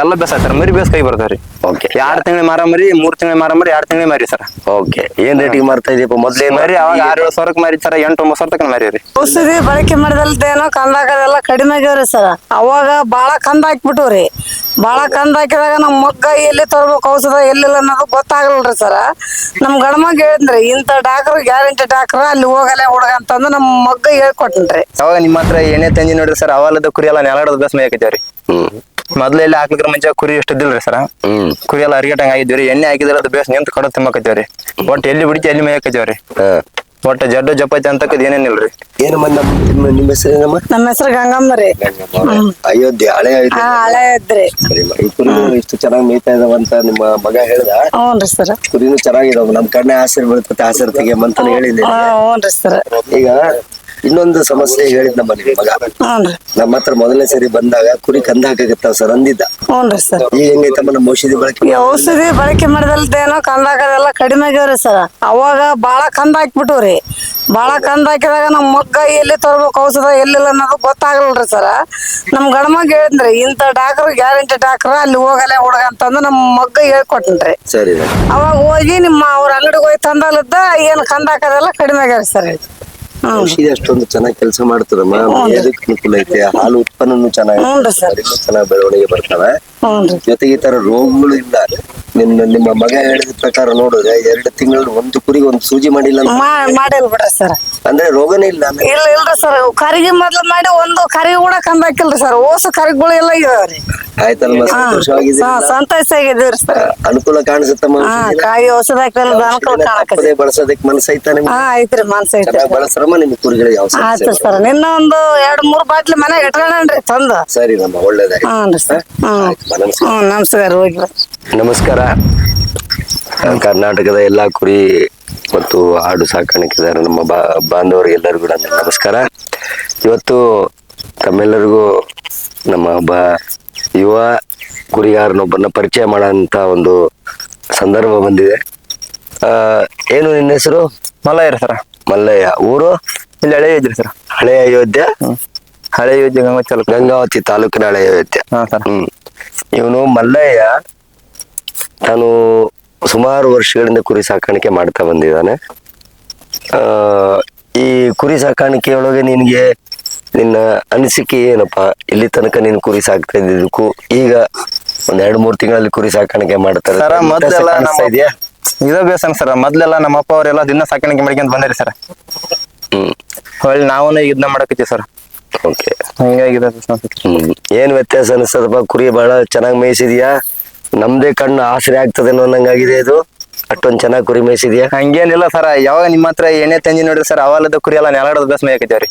ಎಲ್ಲ base sir ಮರಿ base ಕೈ ಬರ್ತಾವ್ರಿ. ಓಕೆ 2 ತಿಂಗಳ ಮಾರ ಮರಿ 3 ತಿಂಗಳ ಮಾರ ಮರಿ 2 ತಿಂಗಳ ಮರಿ ಸರ್. ಓಕೆ ಏನ್ ರೇಟಿಗೆ ಮಾರ್ತಾ ಇದೀಯಪ್ಪ? ಮೊದ್ಲೇ ಮರಿ ಅವಾಗ 6-7 ಸಾವಿರಕ್ಕೆ ಮಾರಿ ಸರ್, 8-9 ಸಾವಿರ ತನಕ ಮಾರಿ ರೀ. ಔಷಧಿ ಬಳಕೆ ಮಾಡಿದಲ್ದೇನೋ ಕಂದಾಕದೆಲ್ಲ ಕಡಿಮೆ ಆಗ್ಯಾವ್ರಿ ಸರ್. ಅವಾಗ ಬಾಳ ಕಂದ ಹಾಕ್ಬಿಟ್ಟವ್ರಿ. ಬಾಳ ಕಂದ ಹಾಕಿದಾಗ ನಮ್ ಮಗ್ಗ ಎಲ್ಲಿ ತರ್ಬೇಕು ಔಷಧ ಎಲ್ಲಿಲ್ಲ ಅನ್ನೋದು ಗೊತ್ತಾಗಲ್ರಿ ಸರ್. ನಮ್ ಗಂಡ್ಮಗ್ ಹೇಳಿದ್ರಿ ಇಂತ ಡಾಕ್ಟರ್ ಗ್ಯಾರಂಟಿ ಡಾಕ್ಟರ್ ಅಲ್ಲಿ ಹೋಗಲ್ಲ ಹುಡುಗ ಅಂತಂದು ನಮ್ ಮಗ್ಗ ಹೇಳ್ಕೊಟ್ನ್ರಿ. ಅವಾಗ ನಿಮ್ಮ ಹತ್ರ ಎಣ್ಣೆ ತಂಜಿ ನೋಡ್ರಿ ಸರ್, ಅವಲದ ಕುರಿ ಎಲ್ಲ ನೆಲಾಡೋದು ಬೇಸ್ ಮೇಯ್ಕೈತೇವ್ರಿ. ಮೊದ್ಲು ಎಲ್ಲಿ ಹಾಕ್ಲಿಕ್ರ ಮುಂಚೆ ಕುರಿ ಎಷ್ಟು ಇದ್ದಿಲ್ರಿ ಸರ್. ಕುರಿ ಎಲ್ಲ ಅರಿಗಟ್ಟಂಗ ಆಗಿದ್ವಿ. ಎಣ್ಣೆ ಹಾಕಿದ್ರೆ ಅದು ಬೇಸ್ ನಿಂತ ಕಡ ತಿಮ್ಮಕತ್ತೇವ್ರಿ. ಒಟ್ಟು ಎಲ್ಲಿ ಬಿಡಿತಿ ಎಲ್ಲಿ ಮೇಯಕತ್ತೇವ್ರಿ. ಒಟ್ಟು ಜಡ್ಡು ಜಪ್ಪೈತಿ ಅಂತಕ್ಕದ್ ಏನೇನಿಲ್ರಿ. ಏನಮ್ಮ ನಿಮ್ಮ ಹೆಸರೇನಮ್ಮ? ನಮ್ಮ ಹೆಸರು ಗಂಗಮ್ಮ ರೀ. ಅಯೋಧ್ಯೆ ಹಳೆ ಹಳೆ ಇದ್ರಿ. ಈ ಕುರಿಗಳು ಇಷ್ಟು ಚೆನ್ನಾಗಿ ಮೇಯ್ತಾ ಇದಾವಂತ ನಿಮ್ಮ ಮಗ ಹೇಳ್ದ. ಹ್ಞೂನ್ರಿ ಸರ್. ಕುರಿನು ಚೆನ್ನಾಗಿದಾವ, ನಮ್ ಕಣ್ಣೆ ಆಸರೆ ಬೀಳ್ತತೆ ಆಸರೆ ತೆಗಿಯಮ್ಮಂತಾನೆ ಹೇಳಿದ್ದೀನಿ. ಹ್ಞೂನ್ರಿ ಸರ್. ಈಗ ಇನ್ನೊಂದು ಸಮಸ್ಯೆ ಹೇಳಿದ್ನಮ್ಮ ನಿಮ್ಮ ಮಗ. ಹ್ಞೂನ್ರಿ. ನಮ್ಮ ಹತ್ರ ಮೊದಲನೇ ಸರಿ ಬಂದಾಗ ಕುರಿ ಕಂದ ಹಾಕಕತ್ತಾವ ಸರ್ ಅಂದಿದ್ದ. ಹ್ಞೂನ್ರಿ ಸರ್. ಈಗ ಹೆಂಗೈತಮ್ಮ ನಮ್ಮ ಔಷಧಿ ಬಳಕೆ? ಔಷಧಿ ಬಳಕೆ ಮಾಡಿದಲ್ದೇನೋ ಕಂದಾಕದೆಲ್ಲ ಕಡಿಮೆ ಆಗ್ಯಾವ್ರಿ ಸರ್. ಅವಾಗ ಬಾಳ ಕಂದ ಹಾಕ್ಬಿಟ್ಟವ್ರಿ. ಬಾಳ ಕಂದ ಹಾಕಿದಾಗ ನಮ್ ಮಗ್ಗ ಎಲ್ಲಿ ತರ್ಬೇಕು ಔಷಧ ಎಲ್ಲಿಲ್ಲ ಅನ್ನೋದು ಗೊತ್ತಾಗಲ್ರಿ ಸರ್. ನಮ್ ಗಂಡ್ಮಗ್ ಹೇಳಿದ್ರಿ ಇಂತ ಡಾಕ್ಟರ್ ಗ್ಯಾರಂಟಿ ಡಾಕ್ಟರ್ ಅಲ್ಲಿ ಹೋಗಲ್ಲ ಹುಡುಗ ಅಂತಂದು ನಮ್ ಮಗ್ಗ ಹೇಳ್ಕೊಟ್ನ್ರಿ. ಸರಿ. ಅವಾಗ ಹೋಗಿ ನಿಮ್ಮ ಅವ್ರ ಅಂಗಡಿಗೆ ಹೋಗಿ ತಂದಲ್ಲದ ಏನ್ ಕಂದ ಹಾಕೋದೆಲ್ಲ ಕಡಿಮೆ ಆಗ್ಯಾರ ಸರ್. ಔಷಧಿ ಅಷ್ಟೊಂದು ಚೆನ್ನಾಗಿ ಕೆಲಸ ಮಾಡ್ತದಮ್ಮ. ಮೇದಕ್ಕೆ ಅನುಕೂಲ ಐತೆ, ಹಾಲು ಉತ್ಪನ್ನನು ಚೆನ್ನಾಗಿ ಚೆನ್ನಾಗಿ ಬೆಳವಣಿಗೆ ಬರ್ತವೆ. ಜೊತೆಗೆ ಈ ತರ ರೋಗಗಳು ಇಲ್ಲ. ನಿಮ್ಮ ಮಗ ಹೇಳಿದ ಪ್ರಕಾರ ನೋಡಿದ್ರೆ 2 ತಿಂಗಳು ಒಂದು ಕುರಿಗೆ ಒಂದು ಸೂಜಿ ಮಾಡಿಲ್ಲ ಮಾಡಿಲ್ ಬಿಡ್ರಿ ಸರ್. ಅಂದ್ರೆ ರೋಗನೇ ಇಲ್ಲ. ಇಲ್ರಿ ಸರ್. ಕರಿಗೆ ಮೊದ್ಲು ಮಾಡಿ ಒಂದು ಕರಿಗೆ ಕೂಡ ಕಂದ ಹಾಕಿಲ್ರಿ ಸರ್. ಓಸು ಕರಿಗಳು ಎಲ್ಲ ಇದಾವ್ರಿ. ಆಯ್ತಲ್ಮ, ಸಂತೋಷವಾಗಿದೆ. ಸಂತೋಷ ಆಗಿದ್ದೀವ್ರಿ ಸರ್. ಅನುಕೂಲ ಕಾಣಿಸುತ್ತಮ್ಮ. ಕಾಯಿ ಔಷಧ ಅನುಕೂಲ ಕಾಣಕತ್ತೆ. ಬಳಸೋದಕ್ಕೆ ಮನಸ್ಸೈತ ನಿಮ್ಗೆ? ಐತ್ರಿ ಮನ್ಸೈತಿ. ಬಳಸ್ರಮ್ಮ ನಿಮ್ ಕುರಿಗಳಿಗೆ ಯಾವ ಆಯ್ತು ಸರ್. ನಿನ್ನ ಒಂದು 2-3 ಬಾಟ್ಲಿ ಮನೆಗೆ ಇಟ್ಕೊಂಡ್ರಿ ತಂದು. ಸರಿ ನಮ್ಮ ಒಳ್ಳೇದಾಯ್ತು. ಹ್ಞೂ ಸರ್. ನಮಸ್ಕಾರ. ಹೋಗಿ ನಮಸ್ಕಾರ. ಕರ್ನಾಟಕದ ಎಲ್ಲಾ ಕುರಿ ಮತ್ತು ಆಡು ಸಾಕಾಣಿಕೆದಾರ ನಮ್ಮ ಬಾಂಧವರಿಗೆಲ್ಲರಿಗೂ ಕೂಡ ನಮಸ್ಕಾರ. ಇವತ್ತು ತಮ್ಮೆಲ್ಲರಿಗೂ ನಮ್ಮ ಒಬ್ಬ ಯುವ ಕುರಿಗಾರನೊಬ್ಬನ ಪರಿಚಯ ಮಾಡೋಂತ ಒಂದು ಸಂದರ್ಭ ಬಂದಿದೆ. ಏನು ನಿನ್ನ ಹೆಸರು? ಮಲ್ಲಯ್ಯ ಸರ್. ಮಲ್ಲಯ್ಯ. ಊರು? ಇಲ್ಲಿ ಹಳೆ ಅಯೋಧ್ಯೆ ಸರ್. ಹಳೆ ಅಯೋಧ್ಯೆ. ಹಳೆ ಅಯೋಧ್ಯೆ ಗಂಗಾವತಿ ತಾಲೂಕಿನ ಹಳೆ ಅಯೋಧ್ಯೆ. ಇವನು ಮಲ್ಲಯ್ಯ ತಾನು ಸುಮಾರು ವರ್ಷಗಳಿಂದ ಕುರಿ ಸಾಕಾಣಿಕೆ ಮಾಡ್ತಾ ಬಂದಿದ್ದಾನೆ. ಈ ಕುರಿ ಸಾಕಾಣಿಕೆಯೊಳಗೆ ನಿನ್ಗೆ ನಿನ್ನ ಅನಿಸಿಕೆ ಏನಪ್ಪಾ? ಇಲ್ಲಿ ತನಕ ನೀನು ಕುರಿ ಸಾಕ್ತಾ ಇದ್ದಿದ್ದಕ್ಕೂ ಈಗ ಒಂದ್ 2-3 ತಿಂಗಳಲ್ಲಿ ಕುರಿ ಸಾಕಾಣಿಕೆ ಮಾಡ್ತಾರೆ ಸರ್. ಮೊದ್ಲೆಲ್ಲ ಇದ ಬೇಸನ್ ಸರ್. ಮೊದ್ಲೆಲ್ಲ ನಮ್ಮ ಅಪ್ಪ ಅವರೆಲ್ಲ ದಿನ ಸಾಕಾಣಿಕೆ ಮಾಡ್ಕೊಂತ ಬಂದಿರಿ ಸರ್. ಹೊಳ್ಳಿ ನಾವು ಇದನ್ನ ಮಾಡಕತ್ತೀವಿ ಸರ್. ಓಕೆ. ಹಿಂಗಾಗಿದೆ. ಏನ್ ವ್ಯತ್ಯಾಸ ಅನಿಸ್ತದಪ್ಪ? ಕುರಿ ಬಹಳ ಚೆನ್ನಾಗಿ ಮೇಯಿಸಿದ್ಯಾ? ನಮ್ದೇ ಕಣ್ಣು ಆಸರೆ ಆಗ್ತದೆ ಅನ್ನೋಂಗಾಗಿದೆ. ಇದು ಅಷ್ಟೊಂದ್ ಚೆನ್ನಾಗಿ ಕುರಿ ಮೇಯಿಸಿದ್ಯಾ? ಹಂಗೇನಿಲ್ಲ ಸರ್. ಯಾವಾಗ ನಿಮ್ಮ ಹತ್ರ ಎಣ್ಣೆ ತಂಜಿ ನೋಡ್ರಿ ಸರ್, ಅವಲದ ಕುರಿ ಎಲ್ಲ ನೆಲಾಡೋದು ಬೇಸ್ ಮೇಯಕತ್ತೇವ್ರಿ.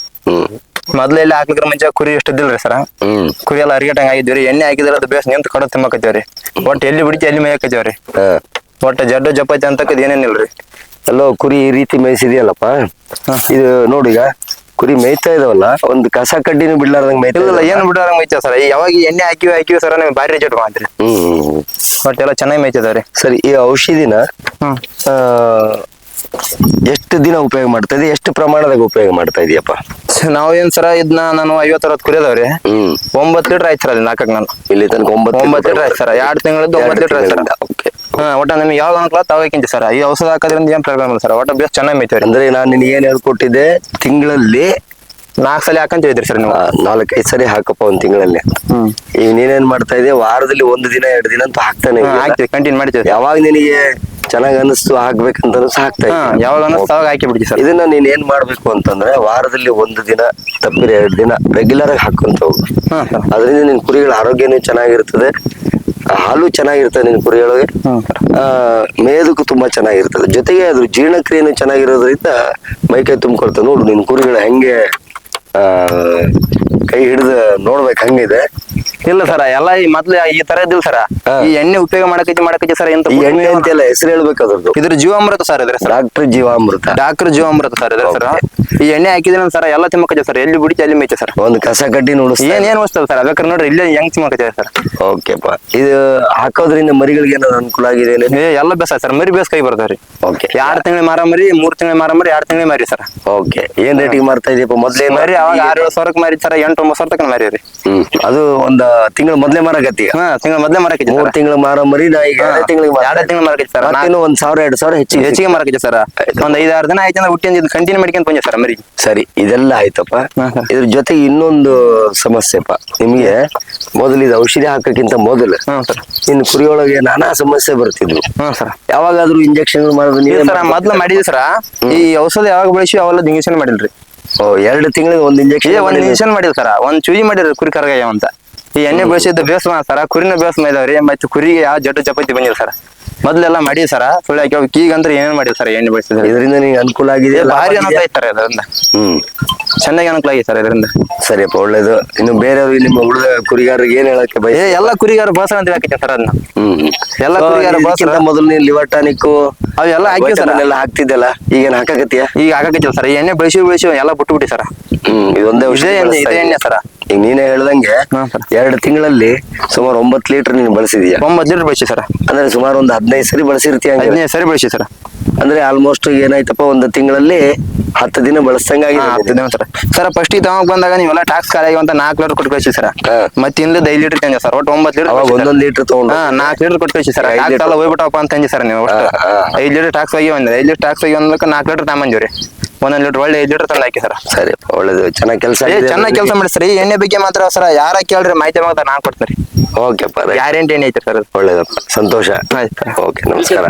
ಮೊದ್ಲು ಎಲ್ಲಿ ಹಾಕ್ಲಿಕ್ರ ಮುಂಚೆ ಕುರಿ ಎಷ್ಟು ಇದ್ದಿಲ್ರಿ ಸರ್. ಕುರಿ ಎಲ್ಲ ಅರಿಗಟ್ಟಂಗ ಆಗಿದ್ವಿ. ಎಣ್ಣೆ ಹಾಕಿದ್ರೆ ಅದು ಬೇಸ್ ನಿಂತ ಕಡ ತಿಮ್ಮಕತ್ತೇವ್ರಿ. ಒಟ್ಟು ಎಲ್ಲಿ ಬಿಡಿತಿ ಎಲ್ಲಿ ಮೇಯಕತ್ತೇವ್ರಿ. ಒಟ್ಟು ಜಡ್ಡು ಜಪ್ಪೈತಿ ಅಂತಕ್ಕದ್ ಏನೇನಿಲ್ರಿ. ಎಲ್ಲೋ ಕುರಿ ಈ ರೀತಿ ಮೇಯಿಸಿದ್ಯಲ್ಲಪ್ಪ. ಇದು ನೋಡಿಗ ಕುರಿ ಮೇಯ್ತಾ ಇದಾವಲ್ಲ, ಒಂದು ಕಸ ಕಡ್ಡಿನೂ ಬಿಡ್ಲಾರ್ದಂಗ್ ಮೇಯ್ತಾ ಇಲ್ಲ. ಏನ್ ಬಿಡಾರಂಗ್ ಮೇಯ್ತಾವ ಸರ್. ಯಾವಾಗ ಎಣ್ಣೆ ಹಾಕಿವಿ ಸರ್ ನೀವು ಭಾರಿ ರಿಜೆಕ್ಟ್ ಮಾಡ್ತೀರಿ. ಒಟ್ಟೆಲ್ಲ ಚೆನ್ನಾಗಿ ಮೇಯ್ತಿದಾವ್ರಿ. ಸರಿ, ಈ ಔಷಧಿನ ಎಷ್ಟು ದಿನ ಉಪಯೋಗ ಮಾಡ್ತಾ ಇದೀಯ? ಎಷ್ಟು ಪ್ರಮಾಣದಾಗ ಉಪಯೋಗ ಮಾಡ್ತಾ ಇದೀಯಪ್ಪ? ನಾವೇನ್ ಸರ ಇದನ್ನ ನಾನು 50-60 ಕುರಿ ಅದಾವ್ರಿ. 9 ಲೀಟರ್ ಆಯ್ತು ಸರ್ ಅಲ್ಲಿ ನಾಲ್ಕಕ್ ನಾನು. ಇಲ್ಲಿ ತನಕ 9 ಲೀಟರ್ ಆಯ್ತು ಸರ್. 2 ತಿಂಗಳದ್ದು 9 ಲೀಟರ್ ಆಯ್ತು ಸರ್. ಒಟ್ಟ ನಿಮ್ಗೆ ಯಾವ್ದು ಅನುಕೂಲ ತಾವಕ್ಕಿಂತ ಸರ್. ಈ ಔಷಧ ಹಾಕೋದ್ರಿಂದ ಏನ್ ಪ್ರಾಬ್ಲಮ್ ಇಲ್ಲ ಸರ್. ಒಟ್ಟ ಬೇಸ್ ಚೆನ್ನಾಗಿ ಮೇಯ್ತೇವ್ರಿ. ಅಂದ್ರೆ ನಾನು ನಿನ್ಗೆ ಏನ್ ಹೇಳ್ಕೊಟ್ಟಿದ್ದೆ, ತಿಂಗಳಲ್ಲಿ 4 ಸಲ ಹಾಕಂತ ಹೇಳಿದ್ರಿ ಸರ್ ನೀವು. 4-5 ಸರಿ ಹಾಕಪ್ಪ ಒಂದ್ ತಿಂಗಳಲ್ಲಿ. ಈಗ ನೀನೇನ್ ಮಾಡ್ತಾ ಇದೀಯ, ವಾರದಲ್ಲಿ 1 ದಿನ 2 ದಿನ ಅಂತ ಹಾಕ್ತಾನೆ ಹಾಕ್ತಿವಿ, ಕಂಟಿನ್ಯೂ ಮಾಡ್ತೀವಿ. ಯಾವಾಗ ನಿನಗೆ ಚೆನ್ನಾಗ್ ಅನಿಸ್ತು ಹಾಕ್ಬೇಕಂತ ಹಾಕ್ತಾ ಇದ್ದೀನಿ. ಯಾವಾಗ ಅನಿಸ್ತು ಅವಾಗ ಹಾಕಿ ಬಿಡ್ತೀವಿ ಸರ್. ಇದನ್ನ ನೀನ್ ಏನ್ ಮಾಡ್ಬೇಕು ಅಂತಂದ್ರೆ, ವಾರದಲ್ಲಿ 1 ದಿನ ತಪ್ಪಿರ 2 ದಿನ ರೆಗ್ಯುಲರ್ ಆಗಿ ಹಾಕೊಂತ ಹೋಗು. ಅದರಿಂದ ನಿನ್ ಕುರಿಗಳ ಆರೋಗ್ಯನೂ ಚೆನ್ನಾಗಿರ್ತದೆ, ಹಾಲು ಚೆನ್ನಾಗಿರ್ತದೆ ನಿನ್ ಕುರಿಯೊಳಗೆ, ಮೇದಕ್ಕೂ ತುಂಬಾ ಚೆನ್ನಾಗಿರ್ತದೆ. ಜೊತೆಗೆ ಅದ್ರ ಜೀರ್ಣಕ್ರಿಯೆನೂ ಚೆನ್ನಾಗಿರೋದ್ರಿಂದ ಮೈಕೈ ತುಂಬಿಕೊಳ್ತದೆ. ನೋಡು ನಿನ್ ಕುರಿಗಳ ಹೆಂಗೆ ಕೈ ಹಿಡಿದು ನೋಡ್ಬೇಕು ಹಂಗಿದೆ. ಇಲ್ಲ ಸರ, ಎಲ್ಲ ಈ ಮೊದ್ಲು ಈ ತರ ಇದ್ದಿಲ್ಲ ಸರ. ಈ ಎಣ್ಣೆ ಉಪಯೋಗ ಮಾಡಕೈತಿ ಸರ್. ಎಂತ ಎಣ್ಣೆ ಅಂತೆಲ್ಲ ಹೆಸರು ಹೇಳ್ಬೇಕು ಅದ್ರದ್ದು. ಇದ್ರ ಜೀವಾಮೃತ ಸರ್. ಇದ್ರೆ ಡಾಕ್ಟರ್ ಜೀವಾಮೃತ. ಡಾಕ್ಟರ್ ಜೀವಾಮೃತ ಸರ್. ಇದ್ರೆ ಸರ್ ಈ ಎಣ್ಣೆ ಹಾಕಿದ್ರೆ ಸರ್ ಎಲ್ಲ ತಿಮ್ಮಕೈತೆ ಸರ್. ಎಲ್ಲಿ ಬಿಡಿತಿ ಅಲ್ಲಿ ಮೇಯ್ತೆ ಸರ್. ಒಂದು ಕಸ ಕಡ್ಡಿ ನೋಡಿಸ್ ಏನ್ ವಸ್ತದ ಸರ್. ಬೇಕಾದ್ರೆ ನೋಡ್ರಿ ಇಲ್ಲೇ ಹೆಂಗ್ ತಿಮ್ಮಕೈತೆ ಸರ್. ಓಕೆಪ್ಪ. ಇದು ಹಾಕೋದ್ರಿಂದ ಮರಿಗಳಿಗೆ ಏನಾದ್ರು ಅನುಕೂಲ ಆಗಿದೆ? ಎಲ್ಲ ಬೇಸ ಸರ್. ಮರಿ ಬೇಸ್ ಕೈ ಬರ್ತಾವ್ರಿ. ಓಕೆ. 2 ತಿಂಗಳ ಮಾರ ಮರಿ, 3 ತಿಂಗಳ ಮಾರ ಮರಿ, 2 ತಿಂಗಳ ಮರಿ ಸರ್. ಓಕೆ. ಏನ್ ರೇಟಿಗೆ ಮಾರ್ತಾ ಇದೀಯಪ್ಪ? ಮೊದ್ಲೇ ಮರಿ ಅವಾಗ 6-7 ಸಾವಿರಕ್ಕೆ ಮಾರಿ ಸರ್. 8-9 ಸಾವಿರ ತನಕ ಮಾರಿ ರೀ. ಅದು ಒಂದು ತಿಂಗಳು ಮೊದ್ಲೇ ಮಾರಕತ್ತಿ ಹಾ ತಿಂಗಳ ಮೊದ್ಲೇ ಮಾರಕೈತಿ 3 ತಿಂಗಳು ಮಾರೋ ಮರಿ ನಾ ಈಗ 2 ತಿಂಗಳಿಗೆ ಎರಡೇ ತಿಂಗಳು ಮಾರಕೈತಿ ಸರ್. ಮತ್ತೇನು 1,000 2,000 ಹೆಚ್ಚಿಗೆ ಮಾರಕೈತಿ ಸರ್. ಒಂದ್ 5-6 ದಿನ ಆಯ್ತು ಅಂದ್ರೆ ಹುಟ್ಟಿಂದ ಇದು ಕಂಟಿನ್ಯೂ ಮಾಡ್ಕೊಂತ ಬಂದೆ ಸರ್ ಮರಿ. ಸರಿ, ಇದೆಲ್ಲ ಆಯ್ತಪ್ಪ. ಹಾ, ಸರ್. ಇದ್ರ ಜೊತೆಗೆ ಇನ್ನೊಂದು ಸಮಸ್ಯೆಪ್ಪ ನಿಮ್ಗೆ. ಮೊದಲು ಇದು ಔಷಧಿ ಹಾಕಕ್ಕಿಂತ ಮೊದಲು ಸರ್ ಇನ್ನು ಕುರಿಯೊಳಗೆ ನಾನಾ ಸಮಸ್ಯೆ ಬರ್ತಿದ್ವು. ಸರ್. ಯಾವಾಗಾದ್ರೂ ಇಂಜೆಕ್ಷನ್ ಮಾಡೋದು ನೀವೇ ಸರ್ ಮೊದ್ಲು ಮಾಡಿದ್ವಿ ಸರ್. ಈ ಔಷಧ ಯಾವಾಗ ಬಳಸಿ ಅವೆಲ್ಲ ಇಂಜೆಕ್ಷನ್ ಮಾಡಿಲ್ರಿ. 2 ತಿಂಗಳಿಗೆ ಒಂದು ಇಂಜೆಕ್ಷನ್ ಒಂದ್ ಇಂಜೆಕ್ಷನ್ ಮಾಡಿಲ್ಲ ಸರ್. ಒಂದ್ ಚೂಜಿ ಮಾಡಿರಿ ಕುರಿ ಕರಗಾಯ ಅಂತ. ಈ ಎಣ್ಣೆ ಬಳಸಿದ್ದು ಬೇಸ್ ಸರ, ಕುರಿನ ಬೇಸ್ ಮಾಡಿದವ್ರಿ. ಮತ್ತೆ ಕುರಿಗೆ ಯಾವ ಜಡ್ಡು ಚಪಾತಿ ಬಂದಿಲ್ಲ ಸರ್. ಮೊದ್ಲೆಲ್ಲ ಮಾಡಿವಿ ಸರ್. ಸುಳ್ಳು ಹಾಕಿ ಈಗ ಅಂದ್ರೆ ಏನೇನ್ ಮಾಡಿಲ್ಲ ಸರ್ ಎಣ್ಣೆ ಬಳಸಿದ್ರೆ. ಇದರಿಂದ ನಿಂಗೆ ಅನುಕೂಲ ಆಗಿದೆ, ಭಾರಿ ಅನುಕೂಲ ಐತೆ ಸರ್ ಇದರಿಂದ. ಚೆನ್ನಾಗಿ ಅನುಕೂಲ ಆಗಿದೆ ಸರ್ ಇದರಿಂದ. ಸರಿಯಪ್ಪ, ಒಳ್ಳೇದು. ಇನ್ನು ಬೇರೆಯವ್ರಿಗೆ ನಿಮ್ಮ ಉಳಿದ ಕುರಿಗಾರರಿಗೆ ಏನ್ ಹೇಳಕ್ಕೆ ಎಲ್ಲ ಕುರಿಗಾರ ಬಳಸೋಣ ಅಂತ ಹಾಕಿದ್ದೆ ಸರ್ ಅದನ್ನ. ಎಲ್ಲ ಕುರಿಗಾರ ಬಳಸಿದ ಮೊದಲು ನೀನ್ ಲಿವರ್ ಟಾನಿಕ್ ಅವೆಲ್ಲ ಹಾಕಿ ಸರ್. ಎಲ್ಲ ಹಾಕ್ತಿದ್ದಲ್ಲ, ಈಗೇನ್ ಹಾಕಕತ್ತೀಯ? ಈಗ ಹಾಕಕತ್ತಿಲ್ಲ ಸರ್. ಎಣ್ಣೆ ಬಳಸಿ ಎಲ್ಲ ಬಿಟ್ಟು ಸರ್. ಇದೊಂದೇ ಇದೇ ಎಣ್ಣೆ ಸರ್. ಈಗ ನೀನೇ ಹೇಳ್ದಂಗೆ 2 ತಿಂಗಳಲ್ಲಿ ಸುಮಾರು 9 ಲೀಟರ್ ನೀನು ಬಳಸಿದೀಯ. 9 ಲೀಟರ್ ಬಳಸಿ ಸರ್. ಅಂದ್ರೆ ಸುಮಾರು ಒಂದು 15 ಸರಿ ಬಳಸಿರ್ತೀಯ. 15 ಸರಿ ಬಳಸಿ ಸರ್. ಅಂದ್ರೆ ಆಲ್ಮೋಸ್ಟ್ ಏನಾಯ್ತಪ್ಪ, 1 ತಿಂಗಳಲ್ಲಿ 10 ದಿನ ಬಳಸಂಗಾಗಿದೆ ಸರ್. ಫಸ್ಟ್ ತಗೊಂಡ್ ಬಂದಾಗ ನೀವೆಲ್ಲ ಟ್ಯಾಕ್ಸ್ ಖಾಲಿ ಅಂತ 4 ಲೀಟರ್ ಕೊಟ್ಟು ಕಳಿಸಿ ಸರ್. ಮತ್ತೆ ಇಂದ 5 ಲೀಟರ್ ತಂದೆ ಸರ್. ಒಟ್ಟು 9 ಲೀಟರ್. ಅವಾಗ 1 ಲೀಟರ್ ತಗೊಂಡು 4 ಲೀಟರ್ ಕೊಟ್ಟು ಕಳಿಸಿ ಸರ್. ಹೋಗ್ಬಿಟ್ಟಪ್ಪ ಅಂತ ತಂದಿ ಸರ್ ನೀವು. 5 ಲೀಟರ್ ಟ್ಯಾಕ್ಸ್ ಹೋಗಿ 5 ಲೀಟರ್ ಟ್ಯಾಕ್ಸ್ ಹೋಗಿ 4 ಲೀಟರ್ ತಗೊಂಬಂದಿವ್ರಿ. 1 ಲೀಟರ್ ಒಳ್ಳೆ 5 ಲೀಟರ್ ತಂದು ಹಾಕಿ ಸರ್. ಸರಿ, ಒಳ್ಳೇದು. ಚೆನ್ನಾಗಿ ಕೆಲಸ ಚೆನ್ನಾಗಿ ಕೆಲಸ ಮಾಡಿ ಸರ್. ಎಣ್ಣೆ ಬಗ್ಗೆ ಮಾತ್ರ ಸರ್ ಯಾರ ಕೇಳ್ರಿ ಮಾಹಿತಿ ಮಾತ್ರ ನಾನ್ ಕೊಡ್ತೀನಿ. ಓಕೆಪ್ಪ, ಗ್ಯಾರಂಟಿ ಎಣ್ಣೆ ಐತೆ ಸರ್. ಒಳ್ಳೇದಪ್ಪ, ಸಂತೋಷ. ಆಯ್ತು. ಓಕೆ, ನಮಸ್ಕಾರ.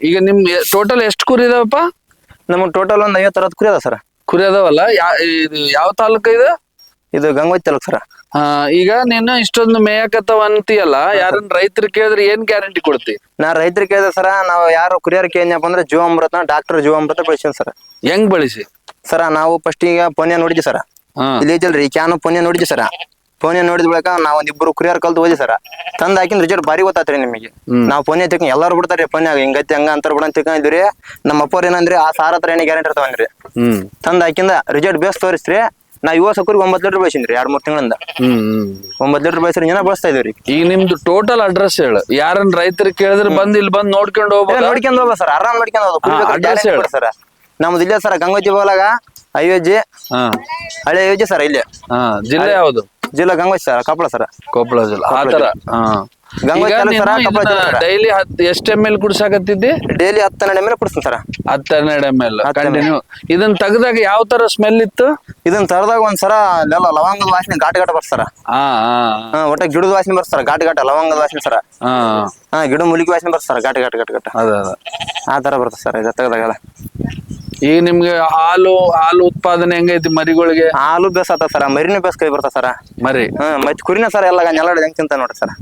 ಈಗ ನಿಮ್ ಟೋಟಲ್ ಎಷ್ಟು ಕುರಿ ಇದಾವಪ್ಪ? ನಮ್ಗೆ ಟೋಟಲ್ ಒಂದು 50-60 ಕುರಿ ಅದ ಸರ್. ಕುರಿ ಅದಾವಲ್ಲ. ಇದು ಯಾವ ತಾಲೂಕು ಇದು? ಇದು ಗಂಗೋತ್ರಿ ತಾಲೂಕು ಸರ್. ಈಗ ನೀನು ಇಷ್ಟೊಂದು ಮೇಯಕತ್ತವ ಅಂತೀಯಲ್ಲ, ಯಾರನ್ನ ರೈತರು ಕೇಳಿದ್ರೆ ಏನ್ ಗ್ಯಾರಂಟಿ ಕೊಡ್ತಿ? ನಾ ರೈತರಿಗೆ ಕೇಳಿದೆ ಸರ. ನಾವು ಯಾರು ಕುರಿಯರ್ ಕೇಳಿದ್ನಪ್ಪ ಅಂದ್ರೆ ಜೀವಾಮೃತ, ಡಾಕ್ಟರ್ ಜೀವಾಮೃತ ಬಳಸಿನ್ ಸರ್. ಹೆಂಗ್ ಬಳಸಿ ಸರ? ನಾವು ಫಸ್ಟ್ ಈಗ ಪೊನ್ಯ ನೋಡಿದ್ವಿ ಸರ. ಇಲ್ಲಿ ಐತಲ್ರಿ ಕ್ಯಾನು ಪೊನ್ಯ ನೋಡಿದ್ವಿ ಸರ. ಪೊನ್ಯ ನೋಡಿದ ಬಳಿಕ ನಾವ್ ಒಂದಿಬ್ರು ಕುರಿಯರ್ ಕಲ್ತು ಹೋದಿ ಸರ. ತಂದ್ ಹಾಕಿನ ರಿಸಲ್ಟ್ ಬಾರಿ ಗೊತ್ತಾತ್ರಿ ನಿಮಗೆ. ನಾವು ಪೊನ್ಯ ತಿಳ್ಕೊಂಡ್ ಎಲ್ಲಾರು ಬಿಡ್ತಾರಿ ಪೊನ್ಯಾಗ ಹಿಂಗತಿ ಹಂಗ ಅಂತಾರ ಬಿಡ ಅಂತ ತಿಳ್ಕೊಂಡಿದ್ರಿ. ನಮ್ಮ ಅಪ್ಪವ್ರ ಏನಂದ್ರಿ, ಆ ಸಾರ ಹತ್ರ ಏನೇ ಗ್ಯಾರಂಟಿ ಇರ್ತಾವನ್ರಿ. ತಂದ್ ಹಾಕಿಂದ ರಿಸಲ್ಟ್ ಬೇಸ್ ತೋರಿಸ್ರಿ. ನಾ ಯುವ ಸಕೂರಿಗೆ 9 ಲೀಟರ್ ಬಳಸಿನ್ರಿ 2-3 ತಿಂಗಳಿಂದ. 9 ಲೀಟರ್ ಬಳಸಿರಿ ಜನ ಬಳಸ್ತಾ ಇದೀವ್ರಿ. ಈಗ ನಿಮ್ದು ಟೋಟಲ್ ಅಡ್ರೆಸ್ ಹೇಳು. ಯಾರನ್ನ ರೈತರು ಕೇಳಿದ್ರೆ ಇಲ್ಲಿ ಬಂದ್ ನೋಡ್ಕೊಂಡು ಹೋಗ್ಬೋದು. ನೋಡ್ಕೊಂಡ್ ಹೋಗ ಸರ್. ಆರಾಮ್ ನೋಡ್ಕೊಂಡ್ ಹೋಗ್ಬೋದು ಸರ್. ನಮ್ದು ಇಲ್ಲೇ ಸರ್ ಗಂಗೋತ್ರಿ ಬೋಲಾಗ ಅಯೋಧ್ಯೆ, ಹಳೆ ಅಯೋಧ್ಯೆ ಸರ್. ಇಲ್ಲೇ ಜಿಲ್ಲೆ ಯಾವ್ದು? ಜಿಲ್ಲಾ ಗಂಗೋತ್ರಿ ಸರ್, ಕೊಪ್ಪಳ ಸರ್. ಕೊಪ್ಪಳ ಜಿಲ್ಲಾ. ಆತರ ಡೈಲಿ ಎಷ್ಟು ml ಕುಡ್ಸಾಕತ್ತಿದ್ದಿ? ಡೈಲಿ 10-12 ml ಕುಡಿಸ್ತೀನಿ ಸರ್. 10-12 ml ಕಂಟಿನ್ಯೂ. ಇದನ್ನ ತೆಗ್ದಾಗ ಯಾವ ತರ ಸ್ಮೆಲ್ ಇತ್ತು? ಇದನ್ನ ತರದಾಗ ಒಂದ್ಸರ ಲವಂಗದ ವಾಸನೆ ಘಾಟ್ ಬರ್ತಾರ. ಒಟ್ಟ ಗಿಡದ ವಾಸನೆ ಬರ್ತಾರ. ಘಾಟ್ ಲವಂಗದ ವಾಸನೆ ಸರ. ಗಿಡ ಮುಲಿಕೆ ವಾಸನೆ ಬರ್ತಾರ. ಘಾಟ್ ಆ ತರ ಬರ್ತದೆ ಸರ್ ಇದು ತೆಗ್ದಾಗೆಲ್ಲ. ಈಗ ನಿಮ್ಗೆ ಹಾಲು ಉತ್ಪಾದನೆ ಹೆಂಗೈತಿ ಮರಿಗಳಿಗೆ? ಹಾಲು ಬೇಸ್ ಆತ ಸರ. ಮರಿನೇ ಬೇಸ್ ಕೈ ಬರ್ತಾವ ಸರ. ಮರಿ ಮತ್ತೆ ಕುರಿನ ಸರ್ ಎಲ್ಲ ನೆಲ ಹೆಂಗ್ ತಿಂತ ನೋಡ್ರಿ ಸರ್.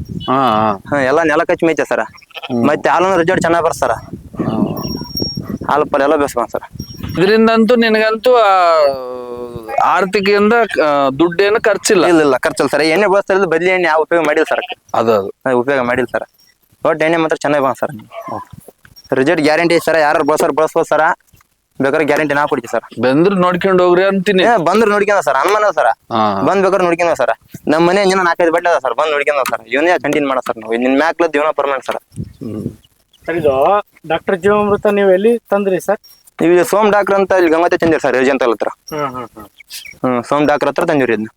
ಎಲ್ಲ ನೆಲ ಕಚ್ಚಿ ಮೇಯ್ತೆ ಸರ. ಮತ್ತೆ ಹಾಲು ರಿಸಲ್ಟ್ ಚೆನ್ನಾಗ್ ಬರ್ತಾರ. ಹಾಲು ಪಲ್ ಎಲ್ಲ ಬೇಸ್ ಸರ್. ಇದರಿಂದಂತೂ ನಿನಗಂತೂ ಆರ್ಥಿಕದಿಂದ ದುಡ್ಡೇನು ಖರ್ಚಿಲ್ಲ? ಇಲ್ಲ ಖರ್ಚಿಲ್ಲ ಸರ್. ಎಣ್ಣೆ ಬಳಸ್ತಾ ಇರೋದು ಬದಲಿ ಎಣ್ಣೆ ಯಾವ ಉಪಯೋಗ ಮಾಡಿಲ್ಲ ಸರ್. ಅದು ಉಪಯೋಗ ಮಾಡಿಲ್ಲ ಸರ್. ಒಟ್ಟು ಎಣ್ಣೆ ಮಾತ್ರ ಚೆನ್ನಾಗಿ ಬಂದ ಸರ್. Result guarantee sir. ಯಾರು ಬಳಸ್ಬೋದು ಸರ. ಬೇಕಾದ್ರೆ ಗ್ಯಾರಂಟಿ ನಾ ಕೊಡ್ತೀವಿ ಸರ್. ಬಂದ್ರು ನೋಡ್ಕೊಂಡು ಹೋಗ್ರಿ ಅಂತೀನಿ. ಬಂದ್ರು ನೋಡ್ಕೊಂಡ ಸರ್. ಅನುಮಾನ ಸರ. ಬಂದ್ ಬೇಕಾದ್ರೆ ನೋಡ್ಕೊಂಡ ಸರ್. ನಮ್ಮ ಮನೆ ಜನ 4-5 ಬಟ್ಟೆ ಅದ ಸರ್. ಬಂದ್ ನೋಡ್ಕೊಂಡ ಸರ್. ಇವನೇ ಕಂಟಿನ್ಯೂ ಮಾಡೋ ಸರ್. ನಾವು ನಿನ್ ಮ್ಯಾಕ್ಲ ಜೀವನ ಪರ್ಮನೆಂಟ್ ಸರ್. ಇದು ಡಾಕ್ಟರ್ ಜೀವಾಮೃತ ನೀವು ಎಲ್ಲಿ ತಂದ್ರಿ ಸರ್? ನೀವು ಸೋಮ್ ಡಾಕ್ಟರ್ ಅಂತ ಇಲ್ಲಿ ಗಂಗೋತ್ರಿ ತಂದಿರಿ ಸರ್. ರೇಜಂತಲ್ ಹತ್ರ. ಸೋಮ್ ಡಾಕ್ಟರ್ ಹತ್ರ ತಂದಿರಿ ಇದನ್ನ.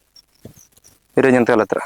ರೇಜಂತಲ್ ಹತ್ರ.